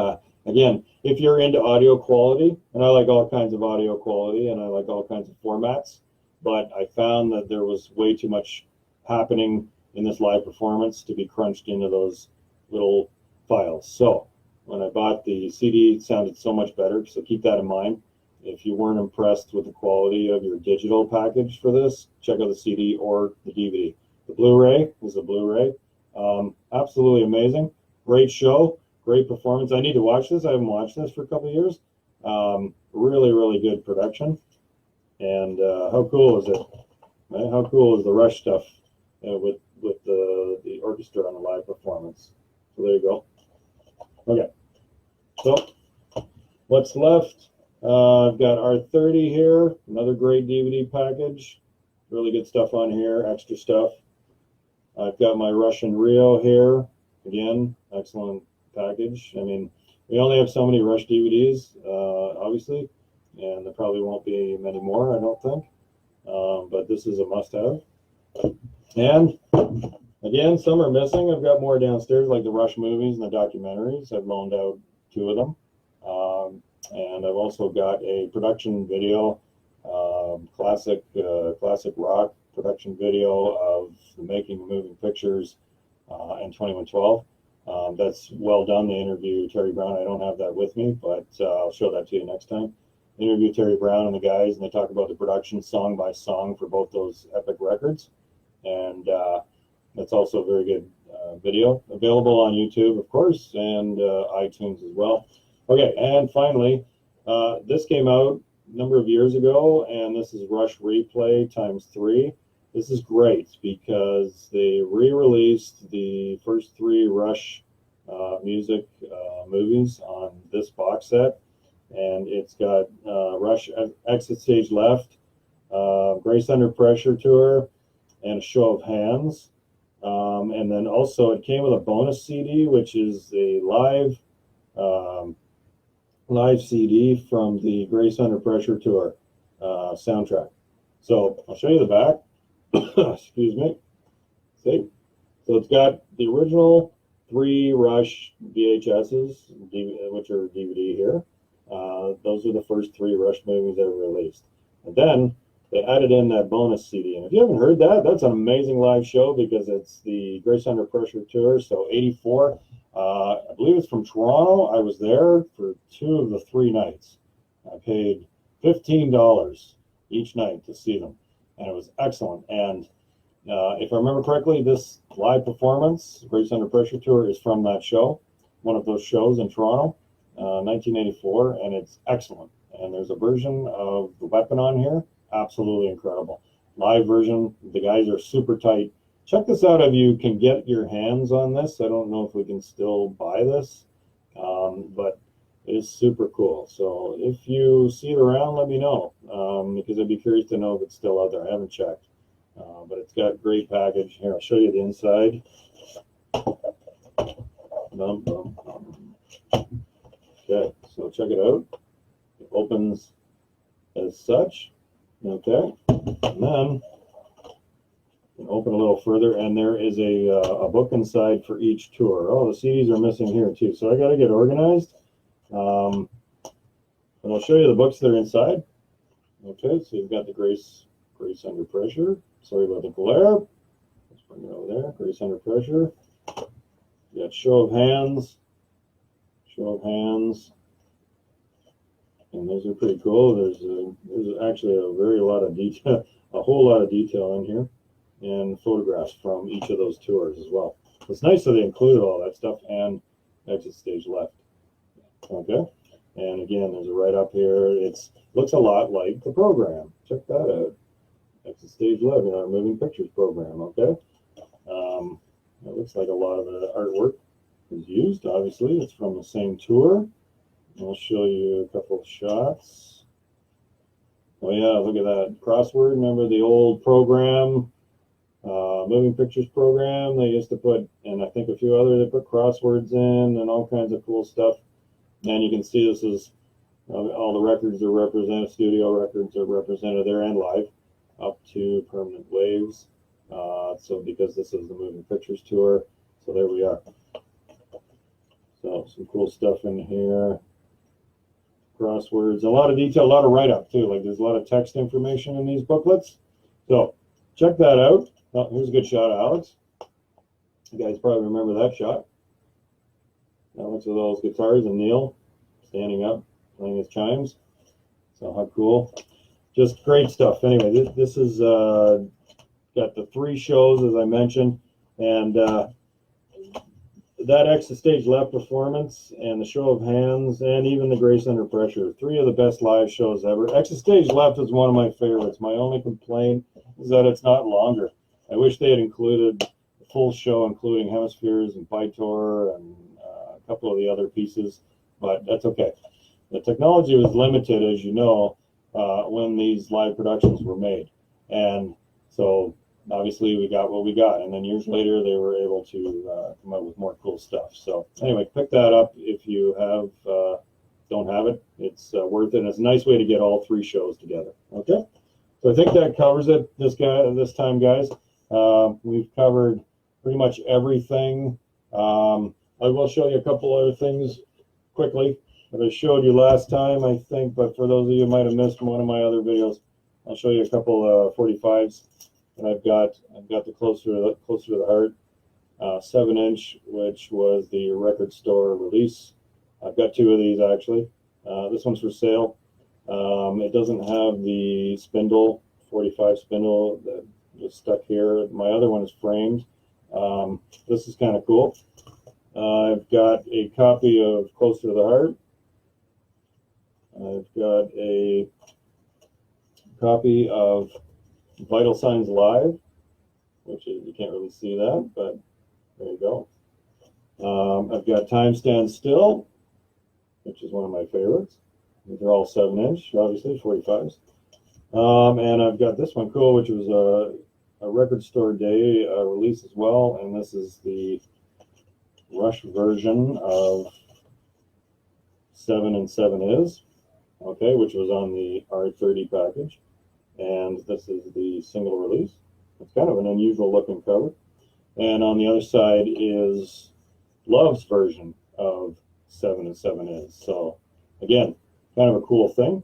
Again, if you're into audio quality, and I like all kinds of audio quality and I like all kinds of formats, but I found that there was way too much happening in this live performance to be crunched into those little files. So when I bought the CD, it sounded so much better. So keep that in mind. If you weren't impressed with the quality of your digital package for this, check out the CD or the DVD. The Blu-ray is a Blu-ray. Absolutely amazing. Great show. Great performance. I need to watch this. I haven't watched this for a couple of years. Really, really good production. And how cool is it? Right? How cool is the Rush stuff with the orchestra on the live performance? So there you go. Okay. So what's left? I've got R30 here. Another great DVD package. Really good stuff on here. Extra stuff. I've got my Russian Rio here. Again, excellent package. I mean, we only have so many Rush DVDs, obviously, and there probably won't be many more, I don't think. But this is a must-have. And again, some are missing. I've got more downstairs, like the Rush movies and the documentaries. I've loaned out 2 of them. And I've also got a production video, classic rock production video of the making of moving pictures in 2112. That's well done. They interview Terry Brown. I don't have that with me, but I'll show that to you next time. They interview Terry Brown and the guys, and they talk about the production song by song for both those epic records. And that's also a very good video. Available on YouTube, of course, and iTunes as well. Okay, and finally, this came out a number of years ago, and this is Rush Replay ×3. This is great because they re-released the first 3 Rush music movies on this box set, and it's got Rush Exit Stage Left, Grace Under Pressure Tour, and A Show of Hands. And then also it came with a bonus CD, which is a live CD from the Grace Under Pressure Tour soundtrack. So I'll show you the back. Excuse me. See? So it's got the original 3 Rush VHSs, which are DVD here. Those are the first 3 Rush movies ever released. And then they added in that bonus CD. And if you haven't heard that, that's an amazing live show because it's the Grace Under Pressure Tour. So 84. I believe it's from Toronto. I was there for 2 of the 3 nights. I paid $15 each night to see them, and it was excellent. And if I remember correctly, this live performance, Grace Under Pressure Tour, is from that show, one of those shows in Toronto, 1984, and it's excellent. And there's a version of The Weapon on here, absolutely incredible. Live version, the guys are super tight. Check this out if you can get your hands on this. I don't know if we can still buy this, but it is super cool. So if you see it around, let me know, because I'd be curious to know if it's still out there. I haven't checked, but it's got great package. Here, I'll show you the inside. Okay, so check it out. It opens as such. Okay, and then open a little further, and there is a book inside for each tour. Oh, the CDs are missing here too, so I got to get organized. And I'll show you the books that are inside. Okay, so you've got the Grace Under Pressure. Sorry about the glare. Let's bring it over there. Grace Under Pressure. You got Show of Hands. And those are pretty cool. There's actually a whole lot of detail in here, and photographs from each of those tours as well. It's nice that they included all that stuff and Exit Stage Left. Okay, and again, there's a write-up here. It looks a lot like the program. Check that out. Exit Stage Left in our Moving Pictures program. Okay, it looks like a lot of the artwork is used. Obviously, it's from the same tour. I'll show you a couple of shots. Oh yeah, look at that crossword. Remember the old program? Moving Pictures program, they used to put, and I think a few other, they put crosswords in and all kinds of cool stuff. And you can see this is all the records are represented, studio records are represented there and live, up to Permanent Waves. So because this is the Moving Pictures tour, so there we are. So some cool stuff in here. Crosswords, a lot of detail, a lot of write-up too. Like there's a lot of text information in these booklets. So check that out. Oh, here's a good shot of Alex. You guys probably remember that shot. Alex with all his guitars and Neil standing up playing his chimes. So how cool. Just great stuff. Anyway, this is got the 3 shows as I mentioned, and that Exit Stage Left performance and the Show of Hands and even the Grace Under Pressure, 3 of the best live shows ever. Exit Stage Left is one of my favorites. My only complaint is that it's not longer. I wish they had included the full show, including Hemispheres and Vitor and a couple of the other pieces, but that's okay. The technology was limited, as you know, when these live productions were made, and so obviously we got what we got, and then years later they were able to come up with more cool stuff. So anyway, pick that up if you don't have it. It's worth it, and it's a nice way to get all 3 shows together. Okay, so I think that covers it this time, guys. We've covered pretty much everything. I will show you a couple other things quickly that I showed you last time, I think, but for those of you who might have missed one of my other videos, I'll show you a couple 45s. And I've got the closer to the heart 7-inch, which was the record store release. I've got 2 of these actually. This one's for sale. It doesn't have the spindle, 45 spindle that was stuck here. My other one is framed. This is kind of cool. I've got a copy of Closer to the Heart. I've got a copy of Vital Signs Live, which is, you can't really see that, but there you go. I've got Time Stands Still, which is one of my favorites. They're all 7-inch, obviously, 45s. And I've got this one cool, which was a Record Store Day release as well, and this is the Rush version of 7 and 7 Is, okay, which was on the R30 package. And this is the single release. It's kind of an unusual looking cover. And on the other side is Love's version of 7 and 7 Is. So again, kind of a cool thing.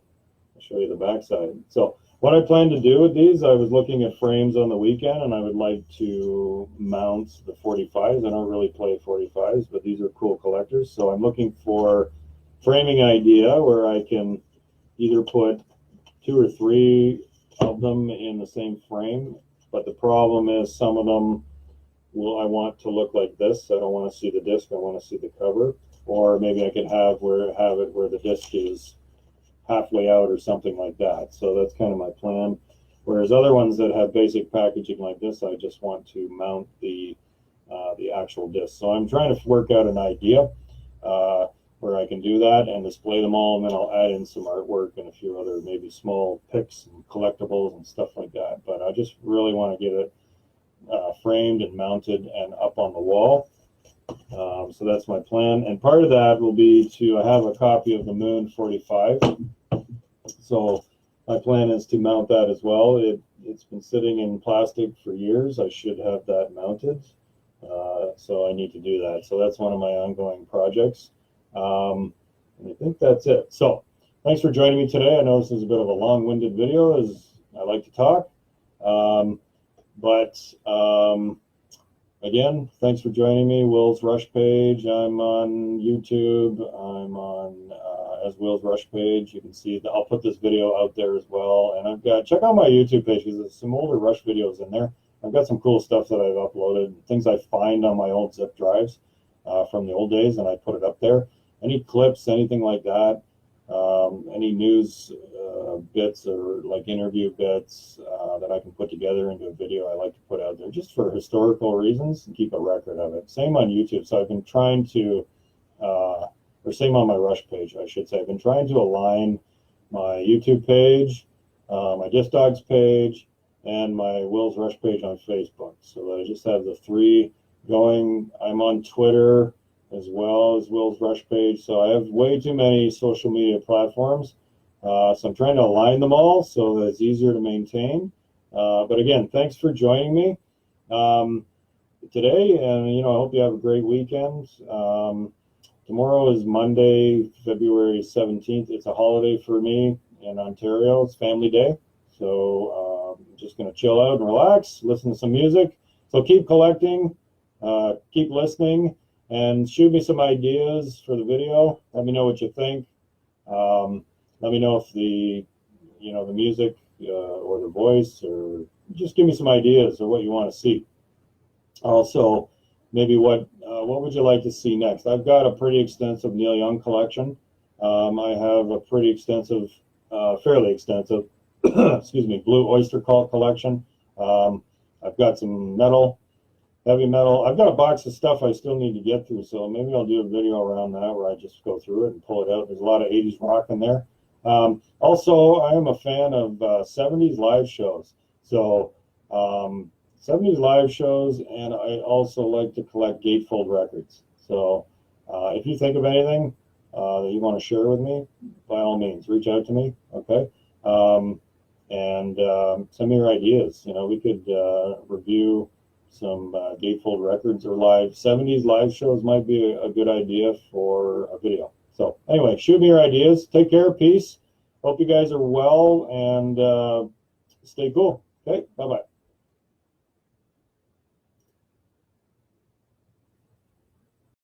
I'll show you the back side. So what I plan to do with these, I was looking at frames on the weekend, and I would like to mount the 45s. I don't really play 45s, but these are cool collectors. So I'm looking for framing idea where I can either put 2 or 3 of them in the same frame, but the problem is some of them I want to look like this. I don't want to see the disc, I want to see the cover. Or maybe I could have it where the disc is halfway out or something like that. So that's kind of my plan. Whereas other ones that have basic packaging like this, I just want to mount the actual disc. So I'm trying to work out an idea where I can do that and display them all, and then I'll add in some artwork and a few other maybe small picks and collectibles and stuff like that. But I just really want to get it framed and mounted and up on the wall. So that's my plan. And part of that will be to have a copy of the Moon 45. So my plan is to mount that as well. It's been sitting in plastic for years. I should have that mounted. So I need to do that. So that's one of my ongoing projects. And I think that's it. So thanks for joining me today. I know this is a bit of a long-winded video, as I like to talk. Again, thanks for joining me. Will's Rush Page. I'm on YouTube. I'm on as Will's Rush Page. You can see I'll put this video out there as well. And I've got, check out my YouTube page because there's some older Rush videos in there. I've got some cool stuff that I've uploaded, things I find on my old zip drives from the old days, and I put it up there. Any clips, anything like that, any news bits or like interview bits that I can put together into a video, I like to put out there just for historical reasons and keep a record of it. Same on YouTube. So I've been trying to, or same on my Rush page, I should say. I've been trying to align my YouTube page, my Disc Dogs page, and my Will's Rush page on Facebook. So that I just have the 3 going. I'm on Twitter as well as Will's Rush page. So I have way too many social media platforms. So I'm trying to align them all so that it's easier to maintain. But again, thanks for joining me today. And, I hope you have a great weekend. Tomorrow is Monday, February 17th. It's a holiday for me in Ontario. It's Family Day. So I'm just going to chill out and relax, listen to some music. So keep collecting, keep listening, and shoot me some ideas for the video. Let me know what you think. Let me know if the music or the voice, or just give me some ideas of what you want to see. Also, maybe what would you like to see next? I've got a pretty extensive Neil Young collection. I have a pretty extensive, fairly extensive, excuse me, Blue Oyster Cult collection. I've got some metal, heavy metal. I've got a box of stuff I still need to get through, so maybe I'll do a video around that where I just go through it and pull it out. There's a lot of 80s rock in there. Also, I am a fan of 70s live shows. So 70s live shows, and I also like to collect gatefold records. So if you think of anything that you want to share with me, by all means, reach out to me, okay? And send me your ideas. We could review some gatefold records or live 70s live shows. Might be a good idea for a video. So anyway, shoot me your ideas. Take care. Peace. Hope you guys are well, and stay cool. Okay, bye-bye.